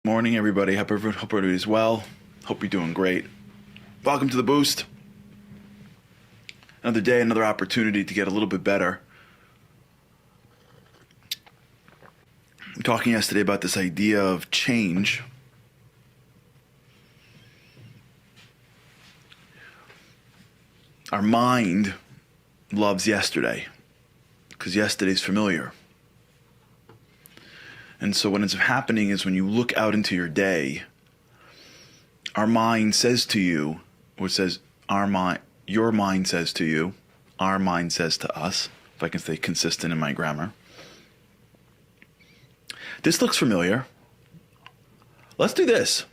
Morning, everybody. Hope everybody's well. Hope you're doing great. Welcome to The Boost. Another day, another opportunity to get a little bit better. I'm talking yesterday about this idea of change. Our mind loves yesterday because yesterday's familiar. And so what ends up happening is when you look out into your day, our mind says to you, or says your mind says to you, our mind says to us, if I can stay consistent in my grammar. This looks familiar. Let's do this.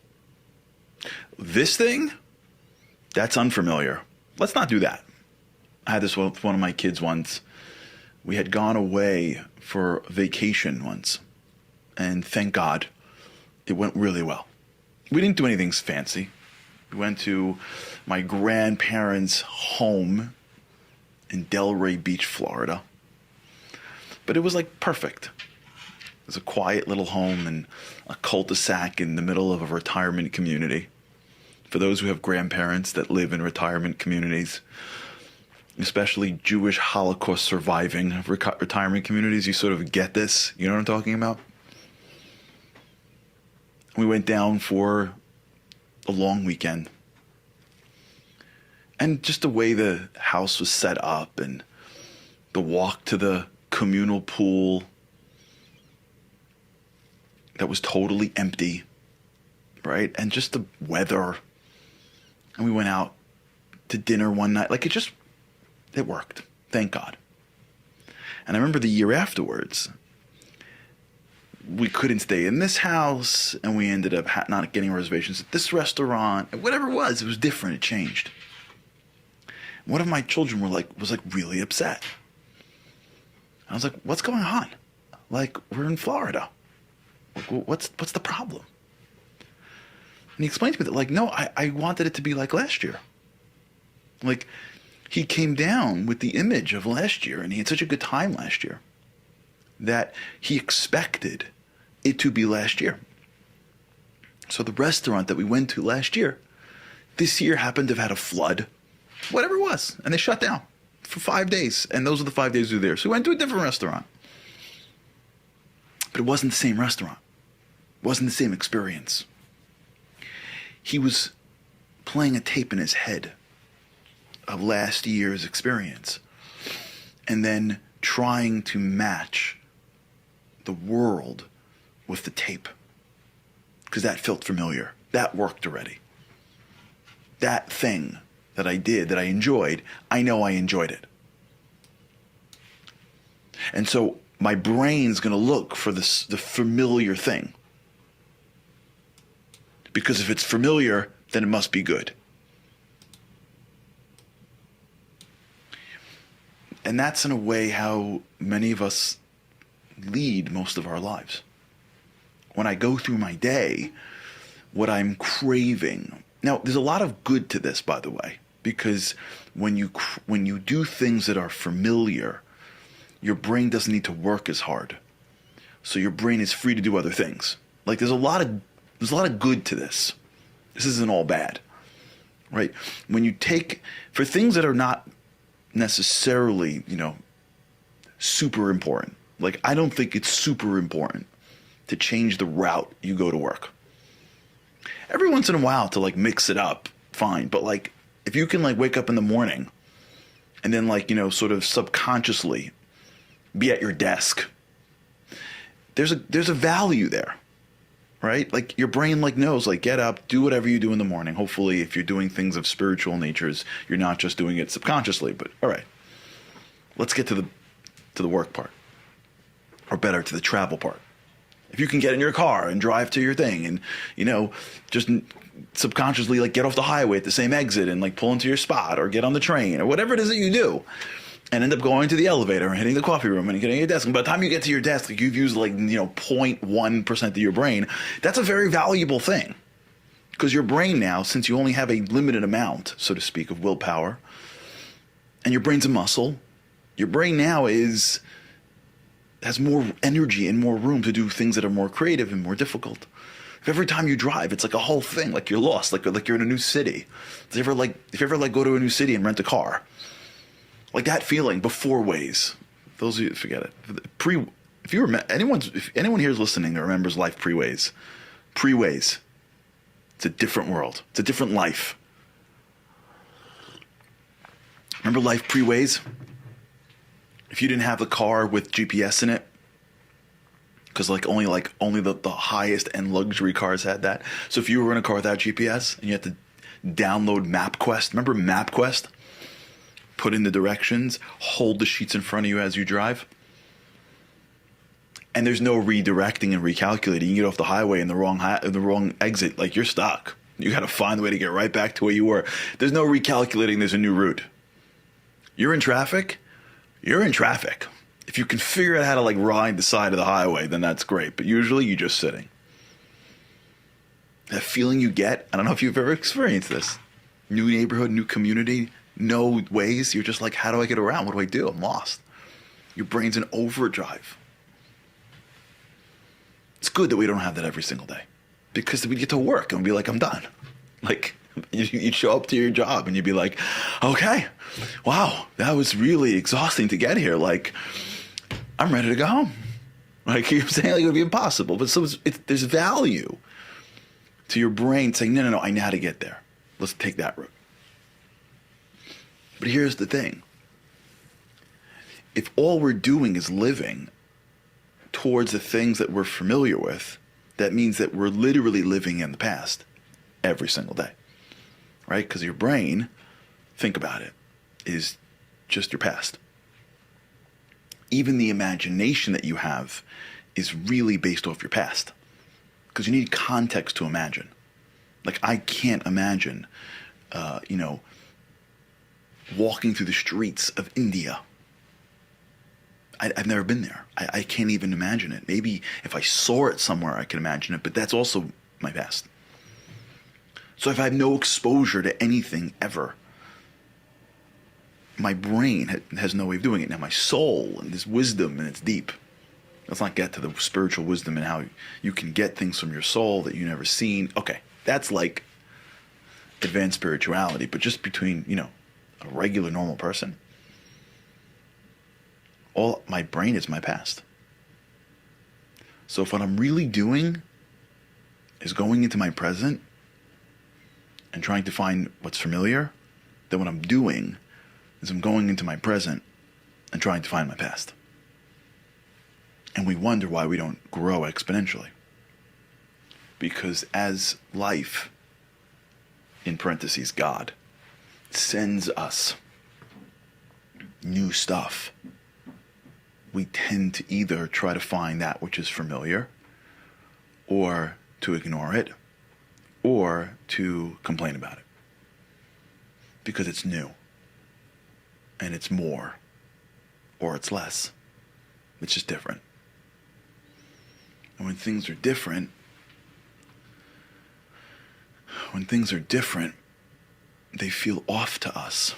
This thing, that's unfamiliar. Let's not do that. I had this with one of my kids once. We had gone away for vacation once. And thank God, it went really well. We didn't do anything fancy. We went to my grandparents' home in Delray Beach, Florida. But it was like perfect. It was a quiet little home in a cul-de-sac in the middle of a retirement community. For those who have grandparents that live in retirement communities, especially Jewish Holocaust surviving retirement communities, you sort of get this. You know what I'm talking about? We went down for a long weekend. And just the way the house was set up and the walk to the communal pool that was totally empty, right? And just the weather. And we went out to dinner one night. Like it worked. Thank God. And I remember the year afterwards, we couldn't stay in this house, and we ended up not getting reservations at this restaurant. Whatever it was different. It changed. One of my children was really upset. I was like, "What's going on? Like, we're in Florida. Like, what's the problem?" And he explained to me that, no, I wanted it to be like last year. Like, he came down with the image of last year, and he had such a good time last year that he expected it to be last year. So the restaurant that we went to last year, this year happened to have had a flood, whatever it was, and they shut down for 5 days, and those are the 5 days we were there. So we went to a different restaurant. But it wasn't the same restaurant. It wasn't the same experience. He was playing a tape in his head of last year's experience, and then trying to match the world with the tape, because that felt familiar. That worked already. That thing that I did, that I enjoyed, I know I enjoyed it. And so my brain's going to look for the familiar thing, because if it's familiar, then it must be good. And that's in a way how many of us lead most of our lives. When I go through my day, what I'm craving. Now, there's a lot of good to this, by the way, because when you do things that are familiar, your brain doesn't need to work as hard. So your brain is free to do other things. Like there's a lot of good to this. This isn't all bad, right? When you take, for things that are not necessarily, super important. Like, I don't think it's super important to change the route you go to work. Every once in a while to mix it up, fine. But if you can wake up in the morning and then sort of subconsciously be at your desk, there's a value there, right? Like your brain knows, get up, do whatever you do in the morning. Hopefully if you're doing things of spiritual natures, you're not just doing it subconsciously, but all right. Let's get to the work part, or better, to the travel part. If you can get in your car and drive to your thing and, just subconsciously get off the highway at the same exit and pull into your spot, or get on the train, or whatever it is that you do, and end up going to the elevator and hitting the coffee room and getting your desk. And by the time you get to your desk, you've used 0.1% of your brain. That's a very valuable thing, because your brain now, since you only have a limited amount, so to speak, of willpower, and your brain's a muscle, your brain now has more energy and more room to do things that are more creative and more difficult. Every time you drive, it's like a whole thing, like you're lost, like you're in a new city. If you ever go to a new city and rent a car, like that feeling before Waze. Those of you, forget it. If anyone here is listening that remembers life pre-Waze, it's a different world. It's a different life. Remember life pre-Waze? If you didn't have the car with GPS in it, because only the highest end luxury cars had that. So if you were in a car without GPS and you had to download MapQuest, remember MapQuest? Put in the directions, hold the sheets in front of you as you drive. And there's no redirecting and recalculating. You get off the highway in the wrong exit, like you're stuck. You got to find a way to get right back to where you were. There's no recalculating. There's a new route. You're in traffic. You're in traffic. If you can figure out how to ride the side of the highway, then that's great. But usually you're just sitting. That feeling you get, I don't know if you've ever experienced this. New neighborhood, new community, no Waze. You're just like, how do I get around? What do I do? I'm lost. Your brain's in overdrive. It's good that we don't have that every single day, because we get to work and be like, I'm done. You'd show up to your job and you'd be like, okay, wow, that was really exhausting to get here. I'm ready to go home. You're saying it would be impossible. But there's value to your brain saying, no, I know how to get there. Let's take that route. But here's the thing. If all we're doing is living towards the things that we're familiar with, that means that we're literally living in the past every single day, right? Because your brain, think about it, is just your past. Even the imagination that you have is really based off your past, because you need context to imagine. I can't imagine, walking through the streets of India. I've never been there. I can't even imagine it. Maybe if I saw it somewhere, I can imagine it, but that's also my past. So if I have no exposure to anything ever, my brain has no way of doing it. Now my soul, and this wisdom, and it's deep. Let's not get to the spiritual wisdom and how you can get things from your soul that you've never seen. Okay, that's advanced spirituality, but just between, a regular normal person. All my brain is my past. So if what I'm really doing is going into my present and trying to find what's familiar, then what I'm doing is I'm going into my present and trying to find my past. And we wonder why we don't grow exponentially. Because as life, in parentheses, God, sends us new stuff, we tend to either try to find that which is familiar, or to ignore it, or to complain about it. Because it's new, and it's more, or it's less. It's just different. And when things are different, they feel off to us.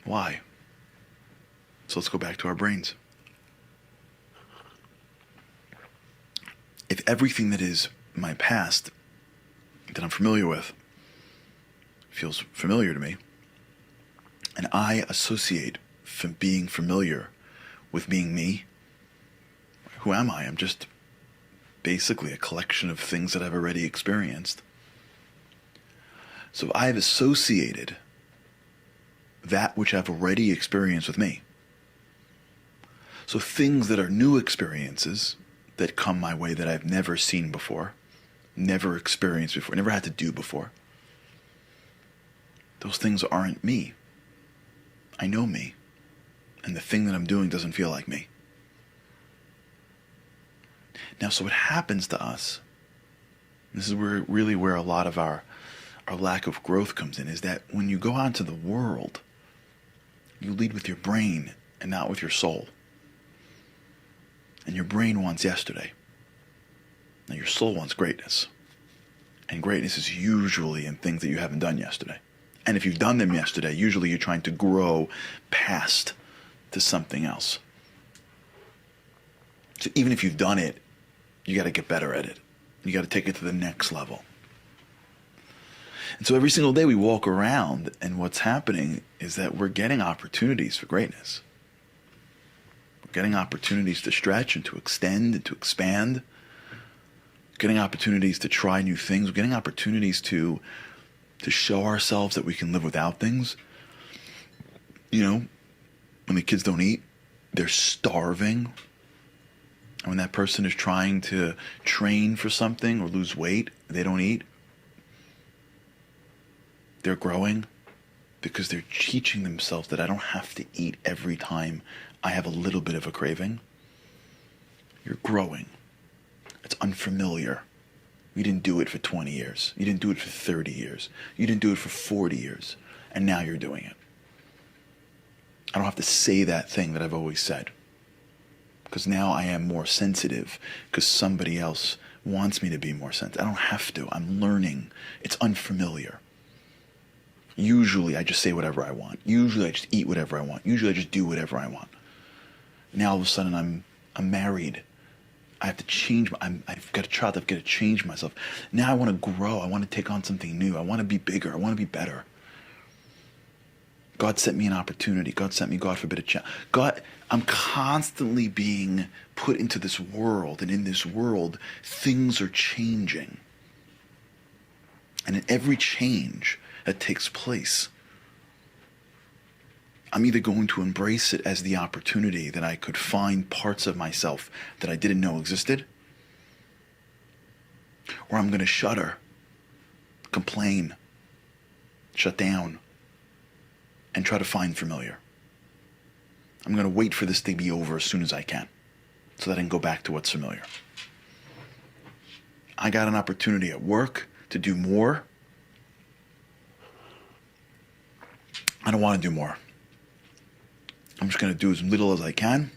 Why? So let's go back to our brains. If everything that is my past that I'm familiar with feels familiar to me, and I associate being familiar with being me, who am I? I'm just basically a collection of things that I've already experienced. So I've associated that which I've already experienced with me. So things that are new experiences that come my way that I've never seen before, never experienced before, never had to do before, those things aren't me. I know me. And the thing that I'm doing doesn't feel like me. Now, so what happens to us, this is where a lot of our lack of growth comes in, is that when you go out into the world, you lead with your brain and not with your soul. And your brain wants yesterday. Now your soul wants greatness. And greatness is usually in things that you haven't done yesterday. And if you've done them yesterday, usually you're trying to grow past to something else. So even if you've done it You got to get better at it. You got to take it to the next level. And so every single day we walk around, and what's happening is that we're getting opportunities for greatness. We're getting opportunities to stretch and to extend and to expand. Getting opportunities to try new things. We're getting opportunities to show ourselves that we can live without things. You know, when the kids don't eat, they're starving. And when that person is trying to train for something or lose weight, they don't eat. They're growing because they're teaching themselves that I don't have to eat every time I have a little bit of a craving. You're growing. It's unfamiliar. You didn't do it for 20 years. You didn't do it for 30 years. You didn't do it for 40 years. And now you're doing it. I don't have to say that thing that I've always said. Because now I am more sensitive because somebody else wants me to be more sensitive. I don't have to. I'm learning. It's unfamiliar. Usually I just say whatever I want. Usually I just eat whatever I want. Usually I just do whatever I want. Now all of a sudden I'm married. I have to change. I've got a child. I've got to change myself. Now I want to grow. I want to take on something new. I want to be bigger. I want to be better. God sent me an opportunity. God sent me, God forbid, a chance. God, I'm constantly being put into this world, and in this world, things are changing. And in every change that takes place, I'm either going to embrace it as the opportunity that I could find parts of myself that I didn't know existed, or I'm going to shudder, complain, shut down, and try to find familiar. I'm going to wait for this to be over as soon as I can so that I can go back to what's familiar. I got an opportunity at work to do more. I don't want to do more. I'm just going to do as little as I can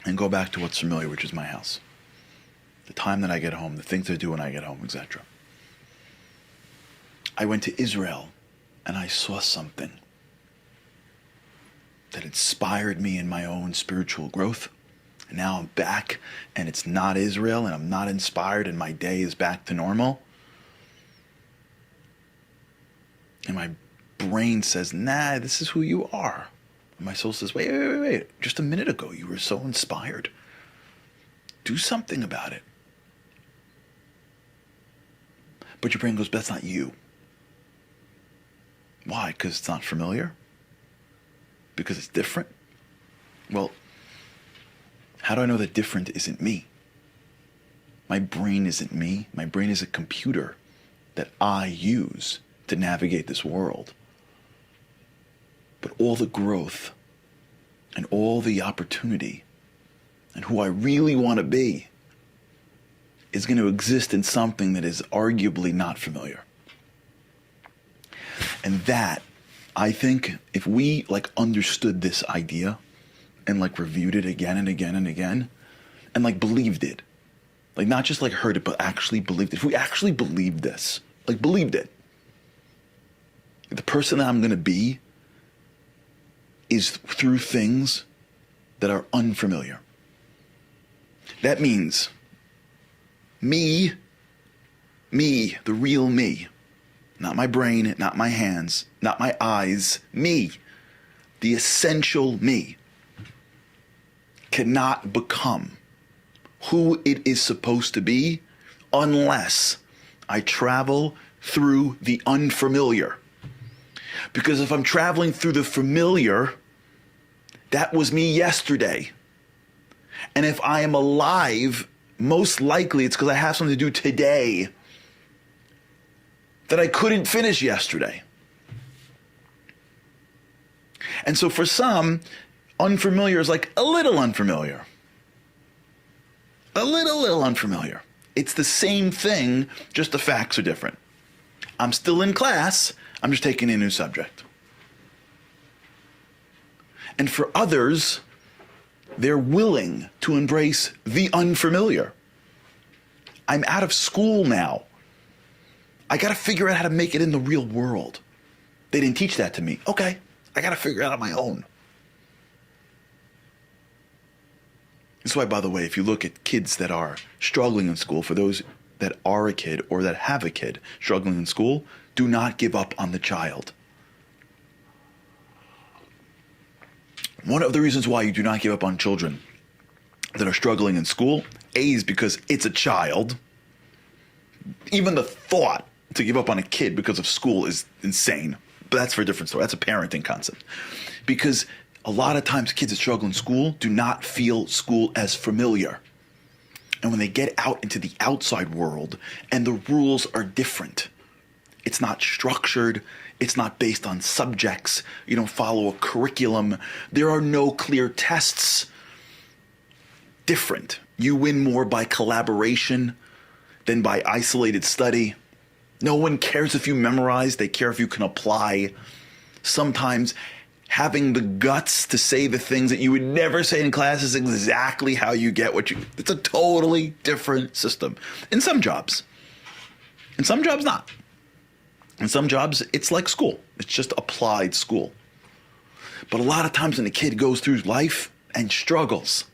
and go back to what's familiar, which is my house. The time that I get home, the things I do when I get home, etc. I went to Israel and I saw something that inspired me in my own spiritual growth. And now I'm back and it's not Israel and I'm not inspired and my day is back to normal. And my brain says, nah, this is who you are. And my soul says, wait. Just a minute ago, you were so inspired. Do something about it. But your brain goes, but that's not you. Why? Because it's not familiar? Because it's different? Well, how do I know that different isn't me? My brain isn't me. My brain is a computer that I use to navigate this world. But all the growth and all the opportunity and who I really want to be is going to exist in something that is arguably not familiar. And that, I think, if we understood this idea and reviewed it again and again and again and believed it, not just heard it, but actually believed it. If we actually believed this, believed it, the person that I'm going to be is through things that are unfamiliar. That means me, the real me, not my brain, not my hands, not my eyes, me, the essential me, cannot become who it is supposed to be unless I travel through the unfamiliar. Because if I'm traveling through the familiar, that was me yesterday. And if I am alive, most likely it's because I have something to do today that I couldn't finish yesterday. And so for some, unfamiliar is a little unfamiliar. A little unfamiliar. It's the same thing, just the facts are different. I'm still in class, I'm just taking a new subject. And for others, they're willing to embrace the unfamiliar. I'm out of school now. I got to figure out how to make it in the real world. They didn't teach that to me. Okay, I got to figure it out on my own. That's why, by the way, if you look at kids that are struggling in school, for those that are a kid or that have a kid struggling in school, do not give up on the child. One of the reasons why you do not give up on children that are struggling in school, A, is because it's a child. Even the thought to give up on a kid because of school is insane. But that's for a different story. That's a parenting concept. Because a lot of times kids that struggle in school do not feel school as familiar. And when they get out into the outside world and the rules are different, it's not structured, it's not based on subjects, you don't follow a curriculum, there are no clear tests. Different. You win more by collaboration than by isolated study. No one cares if you memorize, they care if you can apply. Sometimes having the guts to say the things that you would never say in class is exactly how you get what you... It's a totally different system. In some jobs. In some jobs, not. In some jobs, it's like school. It's just applied school. But a lot of times when a kid goes through life and struggles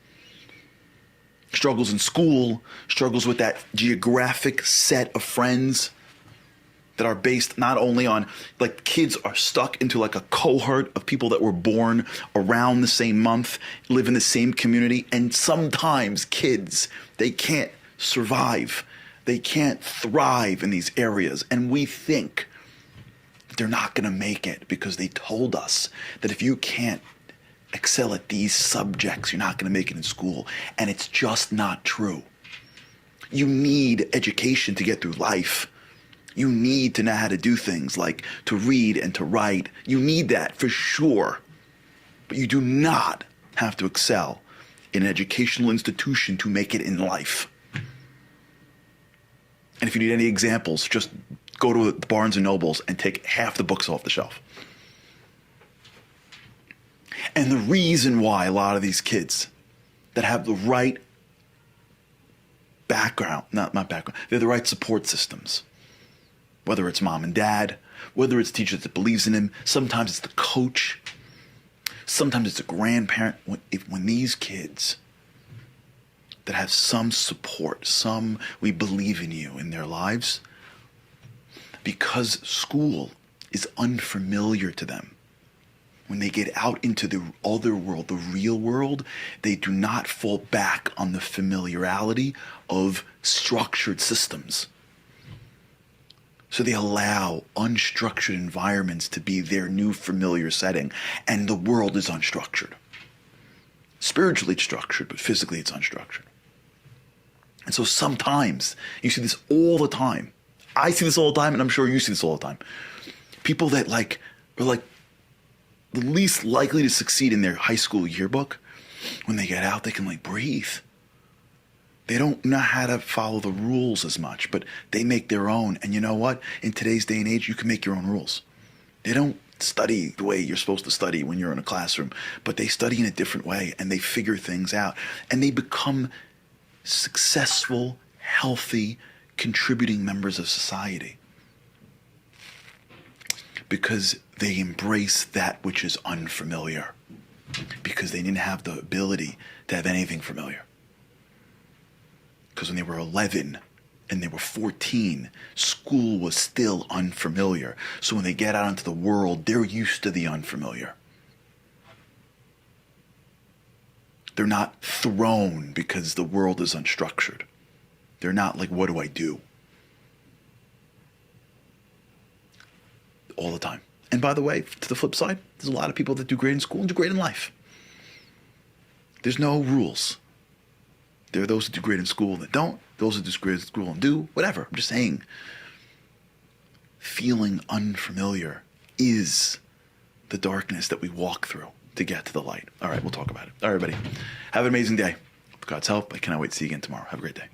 in school, struggles with that geographic set of friends that are based not only on, like, kids are stuck into like a cohort of people that were born around the same month, live in the same community, and sometimes kids, they can't survive. They can't thrive in these areas. And we think that they're not going to make it because they told us that if you can't excel at these subjects, you're not going to make it in school. And it's just not true. You need education to get through life. You need to know how to do things like to read and to write. You need that for sure. But you do not have to excel in an educational institution to make it in life. And if you need any examples, just go to the Barnes and Nobles and take half the books off the shelf. And the reason why a lot of these kids that have the right background, not background, they're the right support systems, whether it's mom and dad, whether it's teachers that believes in him, sometimes it's the coach, sometimes it's a grandparent. When these kids that have some support, some we believe in you in their lives, because school is unfamiliar to them. When they get out into the other world, the real world, they do not fall back on the familiarity of structured systems. So they allow unstructured environments to be their new familiar setting, and the world is unstructured. Spiritually it's structured, but physically it's unstructured. And so sometimes, you see this all the time. I see this all the time, and I'm sure you see this all the time. People that are like the least likely to succeed in their high school yearbook, when they get out, they can breathe. They don't know how to follow the rules as much, but they make their own. And you know what? In today's day and age, you can make your own rules. They don't study the way you're supposed to study when you're in a classroom, but they study in a different way, and they figure things out, and they become successful, healthy, contributing members of society. Because they embrace that which is unfamiliar. Because they didn't have the ability to have anything familiar. Because when they were 11 and they were 14, school was still unfamiliar. So when they get out into the world, they're used to the unfamiliar. They're not thrown because the world is unstructured. They're not like, what do I do? All the time. And by the way, to the flip side, there's a lot of people that do great in school and do great in life. There's no rules. There are those that do great in school that don't. Those that do great in school and do. Whatever. I'm just saying. Feeling unfamiliar is the darkness that we walk through to get to the light. All right, we'll talk about it. All right, everybody. Have an amazing day. With God's help, I cannot wait to see you again tomorrow. Have a great day.